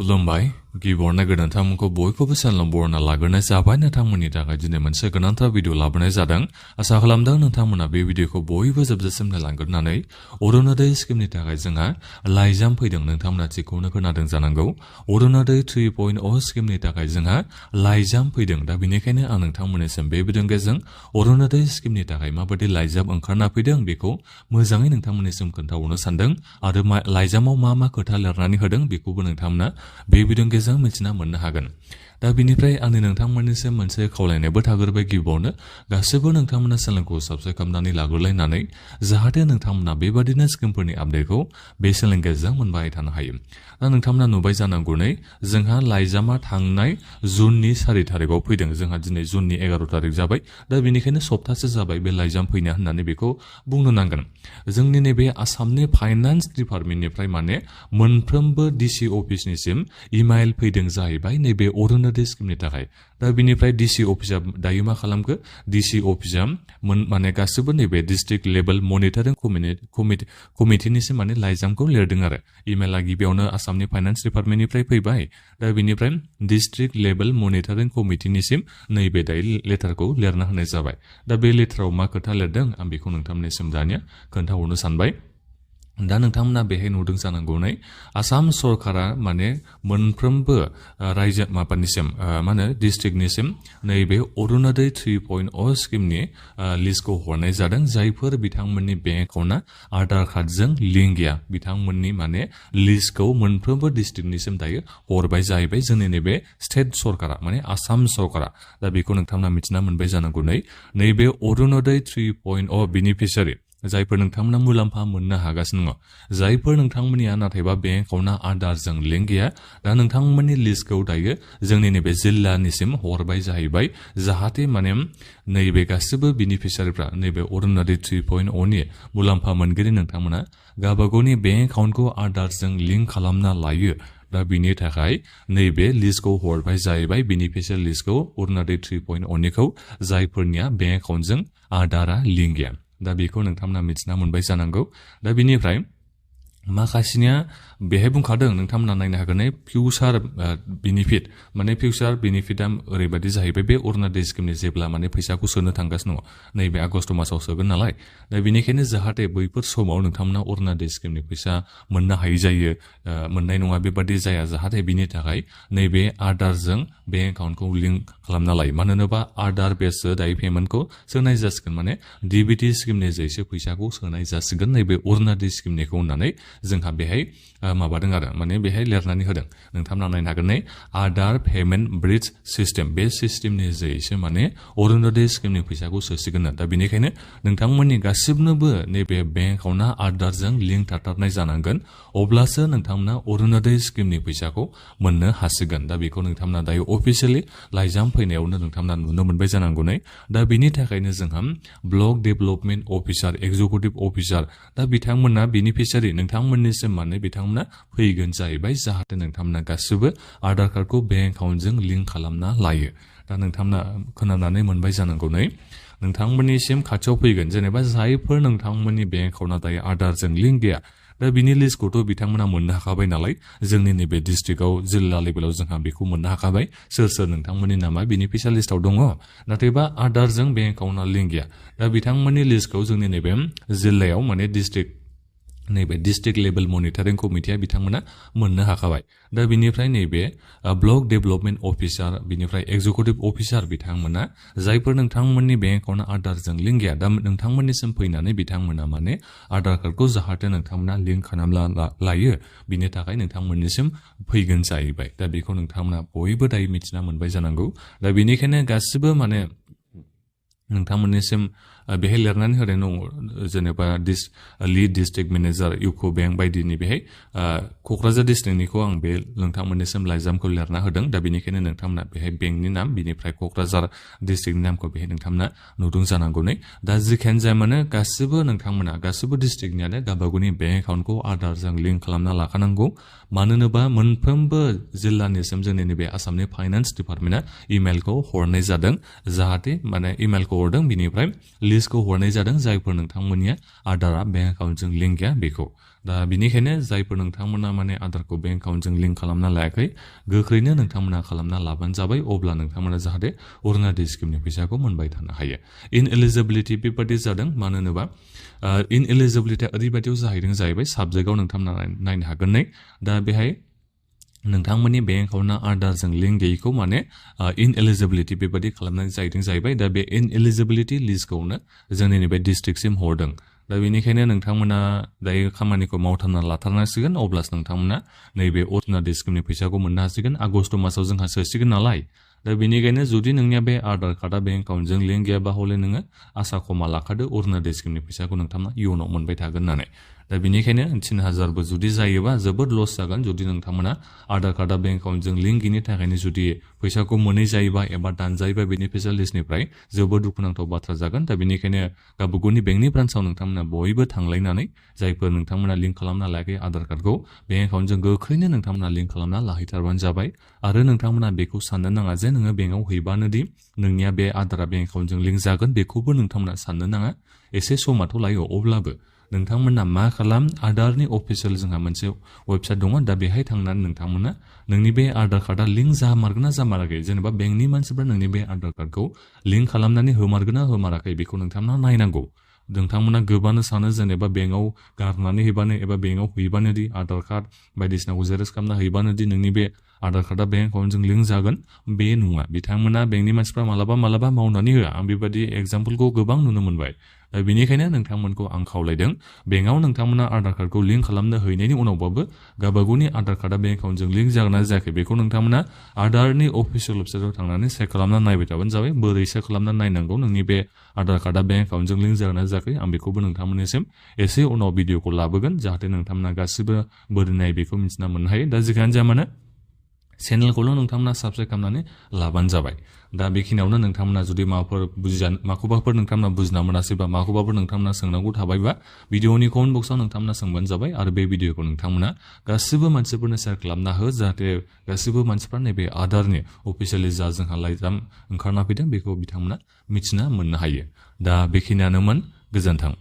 खुलुमबाय गिबियावनो गोनांथारमोनखौ बयखौबो चेनेलाव बरायना लाग्रोनाय जाबाय नोंथांमोननि थाखाय दिनै मोनसे गोनांथार भिडिअ लाबोनाय जादों आसा खालामदों नोंथांमोना बे भिडिअखौ बयबो जोबजासिम नायलांगोरनानै अरुणोदय स्किमनि थाखाय जोंहा लाइजाम फैदों नोंथांमोना थिगखौनो खोनादों जानांगौ अरुणोदय 3.0 स्किमनि थाखाय जोंहा लाइजाम फैदों दा बेनिखायनो आं नोंथांमोननिसिम बे भिडिअनि गेजेरजों अरुणोदय स्किमनि थाखाय माबायदि लाइजाम ओंखारना फैदों बेखौ मोजाङै नोंथांमोननिसिम खोन्थाहरनो सानदों आरो लाइजामाव मा खोथा लिरनानै होदों बेखौबो नोंथांमोना बे भिडिअनि गेजेरजों मिथिना मोननो हागोन दा बिनिफ्राय आंनि नोंथांमोननिसिम मोनसे खावलायनायबो थागोरबाय गिबियावनो गासैबो नोंथांमोना चेनेलखौ साबस्क्राइब खालामनानै लाग्रोलायनानै जाहाथे नोंथांमोना बेबादिनो स्किमफोरनि आपडेटखौ बे चेनेलनि गेजेरजों मोनबाय थानो हायो दा नोंथांमोना नुबाय जानांगौ नै जोंहा लाइजामा थांनाय जुननि 4 तारिखआव फैदों जोंहा दिनै जुननि 11 तारिख जाबाय दा बेनिखायनो सप्तासे जाबाय बे लाइजाम फैनाया होननानै बेखौ बुंनो नांगोन जोंनि नैबे आसामनि फाइनान्स डिपार्टमेन्टनिफ्राय माने मोनफ्रोमबो डिसि अफिसनिसिम इमेल फैदों जाहैबाय नैबे अरुणोदय स्किमनि थाखाय दा बिनिफ्राय डिसि अफिसा दायो मा खालामखो डिसि अफिसा माने गासिबो नैबे डिस्ट्रिक्ट लेभेल मनिटरिं कमिटिनिसिम माने लाइजामखौ लिरदों आरो इमेला गिबियावनो आसामनि फाइनान्स डिपार्टमेन्टनिफ्राय फैबाय दा बिनिफ्राय डिस्ट्रिक्ट लेभेल मनिटरिं कमिटिनिसिम नैबे दायो लेटारखौ लिरना होनाय जाबाय दा बे लेटाराव मा खोथा लिरदों आं बेखौ नोंथांमोननिसिम दानिया खोन्थाहरनो सानबाय दा नोंथांमोना बेहाय नुदों जानांगौ नै आसाम सरकारा माने मोनफ्रोमबो रायजो माबानिसिम मा होनो डिस्ट्रिक्टनिसिम नैबे अरुणोदय 3.0 स्किमनि लिस्टखौ हरनाय जादों जायफोर बिथांमोननि बेंक एकाउन्टआ आधार कार्डजों लिंक गैया बिथांमोननि माने लिस्टखौ मोनफ्रोमबो डिस्ट्रिक्टनिसिम दायो हरबाय जाहैबाय जोंनि नैबे स्टेट सरकारा माने आसाम सरकारा दा बेखौ नोंथांमोना मिथिना मोनबाय जानांगौ नैबे अरुणोदय 3.0 बेनिफिसियारि जायफोर नोंथांमोना मुलाम्फा मोननो हागासिनो दङ जायफोर नोंथांमोननिया नाथायबा बेंक एकाउन्टआ आधारजों लिंक गैया दा नोंथांमोननि लिस्टखौ दायो जोंनि नैबे जिल्लानिसिम हरबाय जाहैबाय जाहाथे माने नैबे गासिबो बेनिफिसियारिफ्रा नैबे अरुणोदय 3.0 नि मुलाम्फा मोनगिरि नोंथांमोना गावबागावनि बेंक एकाउन्टखौ आधारजों लिंक खालामना लायो दा बिनि थाखाय नैबे लिस्टखौ हरबाय जाहैबाय बेनिफिसियारि लिस्टखौ अरुणोदय 3.0 निखौ जायफोरनिया बेंक एकाउन्टजों आधारा लिंक गैया दा बेखौ नोंथांमोना मिथिना मोनबाय जानांगौ दा बिनिफ्राय माखासेनिया बेहाय बुंखादों नोंथांमोना नायनो हागोन फिउचार बेनिफिट माने फिउचार बेनिफिटआ ओरैबायदि जाहैबाय बे अरुणोदय स्किमनि जेब्ला माने फैसाखौ सोनो थांगासिनो दङ नैबे आगस्ट मासाव सोगोन नालाय दा बेनिखायनो जाहाथे बैफोर समाव नोंथांमोना अरुणोदय स्किमनि फैसा मोननो हायै जायो मोननाय नङा बेबादि जाया जाहाथे बिनि थाखाय नैबे आधारजों बेंक एकाउन्टखौ लिंक खालामना लायो मानो होनोबा आधार बेससो दायो पेमेन्टखौ सोनाय जासिगोन माने डिबिटि स्किमनि जैसो फैसाखौ सोनाय जासिगोन नैबे अरुणोदय स्किमनिखौ होननानै जोंहा बेहाय माबादों आरो माने बेहाय लिरनानै होदों नोंथांमोना नायनो हागोन आधार पेमेन्ट ब्रिज सिस्टेम बे सिस्टेमनि जैसो माने अरुणोदय स्किमनि फैसाखौ सोसिगोन दा बेनिखायनो नोंथांमोननि गासिबनोबो नैबे बेंक एकाउन्टआ आधारजों लिंक थाथारनाय जानांगोन अब्लासो नोंथांमोना अरुणोदय स्किमनि फैसाखौ मोननो हासिगोन दा बेखौ नोंथांमोना दायो अफिसियेलि लाइजाम फैनायावनो नोंथांमोना नुनो मोनबाय जानांगौ दा बिनि थाखायनो जोंहा block development officer executive officer दा बिथांमोना बेनिफिसियारि नोंथांमोननिसिम माने बिथांमोना फैगोन जाहैबाय जाहाथे नोंथांमोना गासिबो आधार कार्डखौ बेंक एकाउन्टजों लिंक खालामना लायो दा नोंथांमोना खोनानानै मोनबाय जानांगौ नोंथांमोननिसिम खाथियाव फैगोन जेनेबा जायफोर नोंथांमोननि बेंक एकाउन्टआ दायो आधारजों लिंक गैया दा बिनि लिस्टखौथ' बिथांमोना मोननो हाखाबाय नालाय जोंनि नैबे डिस्ट्रिक्टआव जिल्ला लेभेलाव जोंहा बेखौ मोननो हाखाबाय सोर नोंथांमोननि नामा बेनिफिसियारि लिस्टआव दङ नाथायबा आधारजों बेंक एकाउन्टआ लिंक गैया दा बिथांमोननि लिस्टखौ जोंनि नैबे जिल्लायाव माने नैबे डिस्ट्रिक्ट लेभेल मनिटरिं कमिटिया बिथांमोना मोननो हाखाबाय दा बिनिफ्राय नैबे ब्लक डेभेलपमेन्ट अफिसार बिनिफ्राय एक्जिकिउटिभ अफिसार बिथांमोना जायफोर नोंथांमोननि बेंक एकाउन्टआ आधारजों लिंक गैया दा नोंथांमोननिसिम फैनानै बिथांमोना माने आधार कार्डखौ जाहाथे नोंथांमोना लिंक खालामना लायो बिनि थाखाय नोंथांमोननिसिम फैगोन जाहैबाय दा बेखौ नोंथांमोना बयबो दायो मिथिना मोनबाय जानांगौ दा बेनिखायनो गासिबो माने नोंथांमोननिसिम बेहाय लिरनानै होनाय दङ जेनेबा लिड डिस्ट्रिक्ट मेनेजार इउक' बेंक बायदिनि बेहाय क'क्राझार डिस्ट्रिक्टनिखौ आं बे नोंथांमोननिसिम लाइजामखौ लिरना होदों दा बेनिखायनो नोंथांमोना बेहाय बेंकनि नाम बिनिफ्राय क'क्राझार डिस्ट्रिक्टनि नामखौ बेहाय नोंथांमोना नुदों जानांगौ दा जिखियानो जाया मानो गासिबो नोंथांमोना गासिबो डिस्ट्रिक्टनियानो गावबागावनि बेंक एकाउन्टखौ आधारजों लिंक खालामना लाखानांगौ मानो होनोबा मोनफ्रोमबो जिल्लानिसिम जोंनि नैबे आसामनि फाइनान्स डिपार्टमेन्टआ इमेलखौ हरनाय जादों जाहाथे माने इमेलखौ हरदों बिनिफ्राय लिस्टखौ हरनाय जादों जायफोर नोंथांमोननिया आधारा बेंक एकाउन्टजों लिंक गैया बेखौ दा बिनिखायनो जायफोर नोंथांमोना माने आधारखौ बेंक एकाउन्टजों लिंक खालामना लायाखै गोख्रैनो नोंथांमोना खालामना लाबानो जाबाय अब्ला नोंथांमोना जाहाथे अरुणोदय स्किमनि फैसाखौ मोनबाय थानो हायो इनएलिजिबिलिटि बेबादि जादों मानो होनोबा इनएलिजिबिलिटिया ओरैबायदियाव जाहैबाय साबजेक्टआव नोंथांमोना नायनो हागोन दा बेहाय नोंथांमोननि बेंक एकाउन्टआ आधारजों लिंक गैयैखौ माने इनएलिजिबिलिटि बेबादि खालामनाय जाहैबाय दा बे इनएलिजिबिलिटि लिस्टखौनो जोंनि नैबे डिस्ट्रिक्टसिम हरदों दा बेनिखायनो नोंथांमोना दायो खामानिखौ मावथारना लाथारनांसिगोन अब्लासो नोंथांमोना नैबे अरुणोदय स्किमनि फैसाखौ मोननो हासिगोन आगष्ट मासाव जोंहा सोसिगोन नालाय दा बेनिखायनो जुदि नोंनिया बे आधार कार्डआ बेंक एकाउन्टजों लिंक गैयाबा हले नोङो आसा खमा लाखादो अरुणोदय स्किमनि फैसाखौ नोंथांमोना इयुनाव मोनबाय थागोन होननानै दा बेनिखायनो 3000बो जुदि जायोबा जोबोद लस जागोन जुदि नोंथांमोना आधार कार्डआ बेंक एकाउन्टजों लिंक गैयिनि थाखायनो जुदि फैसाखौ मोनै जायोबा एबा दानजायोबा बेनिफिसियाल लिस्टनिफ्राय जोबोद दुखुनांथाव बाथ्रा जागोन दा बेनिखायनो गावबागावनि बेंकनि ब्रान्सआव नोंथांमोना बयबो थांलायनानै जायफोर नोंथांमोना लिंक खालामना लायाखै आधार कार्डखौ बेंक एकाउन्टजों गोख्रैनो नोंथांमोना लिंक खालामना लाहैथारबानो जाबाय आरो नोंथांमोना बेखौ साननो नाङा जे नोङो बेंकआव हैबानो दि नोंनिया बे आधारा बेंक एकाउन्टजों लिंक जागोन बेखौबो नोंथांमोना साननो नाङा एसे समाथ' लायो अब्लाबो नोंथांमोना मा खालाम आधारनि अफिसियेल जोंहा मोनसे वेबसाइट दङ दा बेहाय थांनानै नोंथांमोना नोंनि बे आधार कार्डआ लिंक जामारगोन ना जामाराखै जेनेबा बेंकनि मानसिफ्रा नोंनि बे आधार कार्डखौ लिंक खालामनानै होमारगोन ना होमाराखै बेखौ नोंथांमोना नायनांगौ नोंथांमोना गोबानो सानो जेनेबा बेंकआव गारनानै हैबानो एबा बेंकआव हैबानो दि आधार कार्ड बायदिसिनाखौ जेरेक्स खालामना हैबानो दि नोंनि बे आधार कार्डआ बेंक एकाउन्टजों लिंक जागोन बे नङा बिथांमोना बेंकनि मानसिफ्रा मालाबा मावनानै होआ आं बेबायदि एग्जाम्पलखौ गोबां नुनो मोनबाय बेनिखायनो नोंथांमोनखौ आं खावलायदों बेंकआव नोंथांमोना आधार कार्डखौ लिंक खालामनो हैनायनि उनावबाबो गावबागावनि आधार कार्डआ बेंक एकाउन्टजों लिंक जागोन ना जायाखै बेखौ नोंथांमोना आधारनि अफिसियेल वेबसाइटआव थांनानै चेक खालामना नायबाय थाबानो जाबाय बोरै चेक खालामना नायनांगौ नोंनि बे आधार कार्डआ बेंक एकाउन्टजों लिंक जागोन ना जायाखै आं बेखौबो नोंथांमोननिसिम एसे उनाव भिडिअखौ लाबोगोन जाहाथे नोंथांमोना गासिबो बोरै नाय बेखौ मिथिना मोननो हायो दा जिखियानो जाया मानो चेनेलखौल' नोंथांमोना साबस्क्राइब खालामनानै लाबानो जाबाय दा बेखिनियावनो नोंथांमोना जुदि माखौबाफोर नोंथांमोना बुजिना मोनासैबा माखौबाफोर नोंथांमोना सोंनांगौ थाबायबा भिडिअनि कमेन्ट बक्सआव नोंथांमोना सोंबानो जाबाय आरो बे भिडिअखौ नोंथांमोना गासिबो मानसिफोरनो शेयार खालामना हो जाहाथे गासिबो मानसिफ्रा नैबे आधारनि अफिसियेलि जा जोंहा लाइजाम ओंखारना फैदों बेखौ बिथांमोना मिथिना मोननो हायो दा बेखिनियानोमोन गोजोन्थों